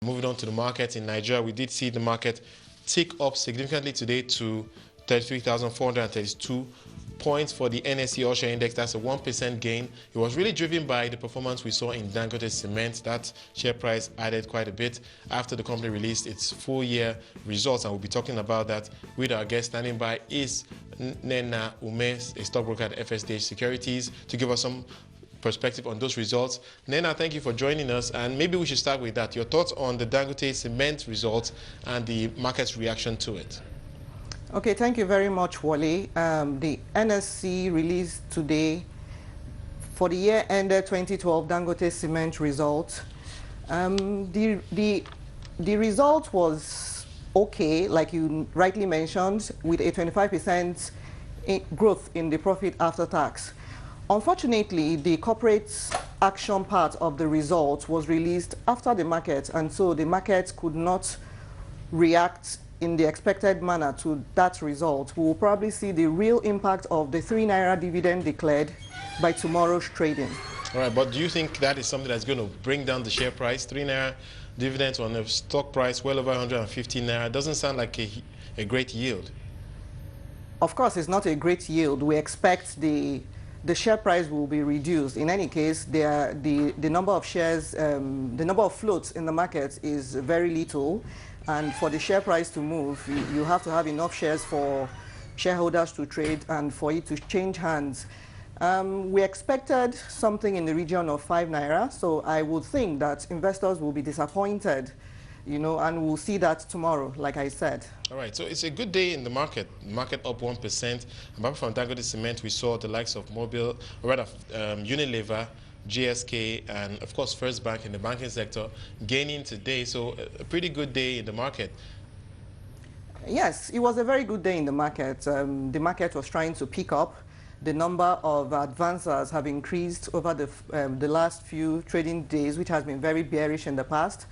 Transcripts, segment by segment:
Moving on to the market in Nigeria, we did see the market tick up significantly today to 33,432 points for the NSE All Share Index. That's a 1% gain. It was really driven by the performance we saw in Dangote Cement. That share price added quite a bit after the company released its full year results, and we'll be talking about that with our guest. Standing by is Nnennaya Umeh, a stockbroker at FSDH Securities, to give us some perspective on those results. Nnennaya, thank you for joining us, and maybe we should start with that. Your thoughts on the Dangote Cement results and the market's reaction to it. Okay, thank you very much, Wole. The NSC released today for the year ended 2012 Dangote Cement result. The result was okay, like you rightly mentioned, with a 25% growth in the profit after tax. Unfortunately, the corporate action part of the result was released after the market, and so the market could not react in the expected manner to that result. We will probably see the real impact of the 3 Naira dividend declared by tomorrow's trading. All right, but do you think that is something that's going to bring down the share price? 3 Naira dividends on a stock price well over 150 Naira doesn't sound like a great yield. Of course, it's not a great yield. We expect the share price will be reduced. In any case, the number of shares, the number of floats in the market is very little. And for the share price to move, you have to have enough shares for shareholders to trade and for it to change hands. We expected something in the region of 5 Naira, so I would think that investors will be disappointed, and we'll see that tomorrow, like I said. All right, so it's a good day in the market. Market up 1%. Apart from Dangote Cement, we saw the likes of Unilever, GSK, and of course First Bank in the banking sector gaining today. So a pretty good day in the market. Yes, it was a very good day in the market. The market was trying to pick up. The number of advancers have increased over the last few trading days, which has been very bearish in the past.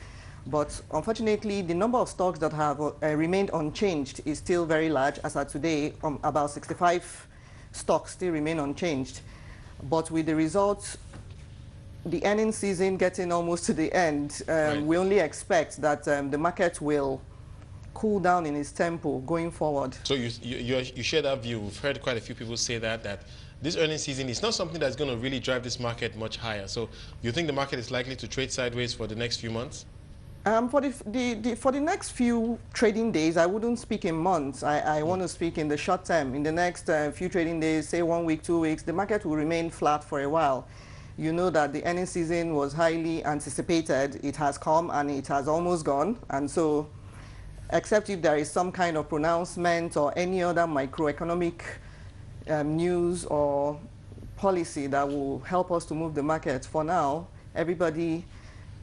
But unfortunately, the number of stocks that have remained unchanged is still very large. As of today, about 65 stocks still remain unchanged. But with the results, the earnings season getting almost to the end, right, we only expect that the market will cool down in its tempo going forward. So you share that view. We've heard quite a few people say that this earnings season is not something that's going to really drive this market much higher. So you think the market is likely to trade sideways for the next few months? For the next few trading days, I wouldn't speak in months. I want to speak in the short term. In the next few trading days, say 1 week, 2 weeks, the market will remain flat for a while. You know that the earnings season was highly anticipated. It has come and it has almost gone. And so, except if there is some kind of pronouncement or any other microeconomic news or policy that will help us to move the market, for now, everybody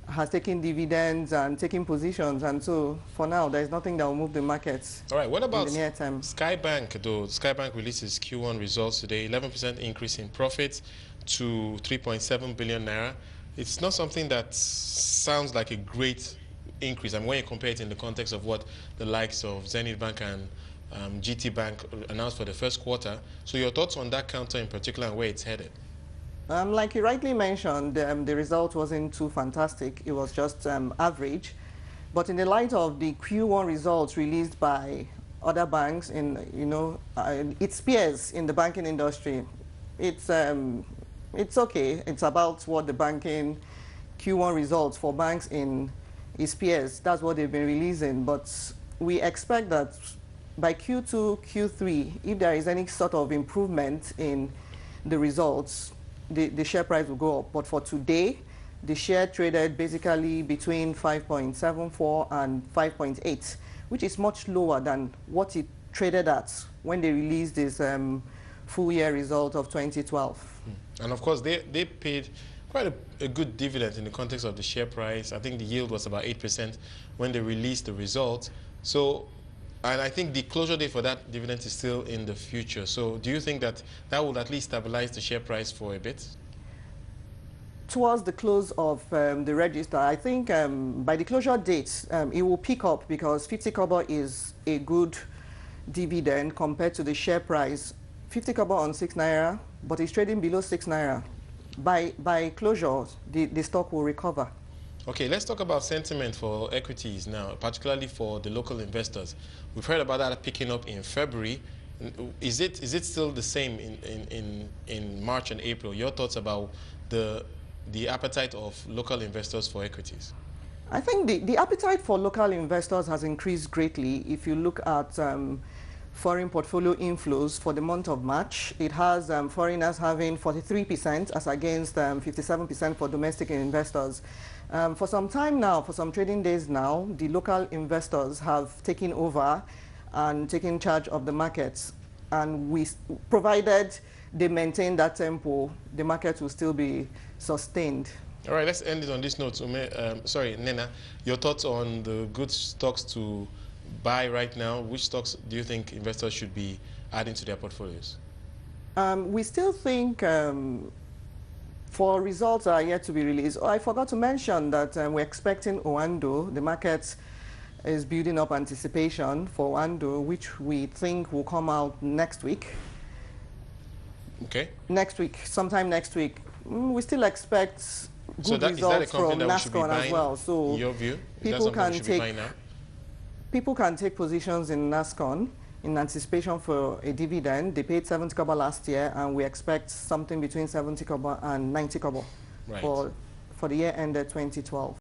has taken dividends and taken positions, and so for now there's nothing that will move the markets. All right, what about in the near term? Skybank, though? Skybank releases Q1 results today, 11% increase in profits to 3.7 billion Naira. It's not something that sounds like a great increase. And when you compare it in the context of what the likes of Zenith Bank and GT Bank announced for the first quarter. So your thoughts on that counter in particular and where it's headed? Like you rightly mentioned, the result wasn't too fantastic. It was just average. But in the light of the Q1 results released by other banks, its peers in the banking industry, it's okay. It's about what the banking Q1 results for banks in its peers. That's what they've been releasing. But we expect that by Q2, Q3, if there is any sort of improvement in the results, the share price will go up. But for today, the share traded basically between 5.74 and 5.8, which is much lower than what it traded at when they released this full year result of 2012. And of course, they paid quite a good dividend in the context of the share price. I think the yield was about 8% when they released the results. So, and I think the closure date for that dividend is still in the future. So do you think that that will at least stabilize the share price for a bit? Towards the close of the register, I think by the closure date, it will pick up because 50 kobo is a good dividend compared to the share price. 50 kobo on 6 Naira, but it's trading below 6 Naira. By closure, the stock will recover. Okay, let's talk about sentiment for equities now, particularly for the local investors. We've heard about that picking up in February. Is it still the same in March and April? Your thoughts about the appetite of local investors for equities? I think the appetite for local investors has increased greatly. If you look at foreign portfolio inflows for the month of March, it has foreigners having 43% as against 57% for domestic investors. For some time now, for some trading days now, the local investors have taken over and taken charge of the markets. And provided they maintain that tempo, the market will still be sustained. All right, let's end it on this note. Sorry, Nena, your thoughts on the good stocks to buy right now. Which stocks do you think investors should be adding to their portfolios? We still think for results are yet to be released. Oh, I forgot to mention that we're expecting Oando. The market is building up anticipation for Oando, which we think will come out next week. Okay. Next week, sometime next week. We still expect good results from NASCON as well. So in your view, people can take positions in NASCON in anticipation for a dividend. They paid 70 kobo last year, and we expect something between 70 kobo and 90 kobo for the year ended 2012.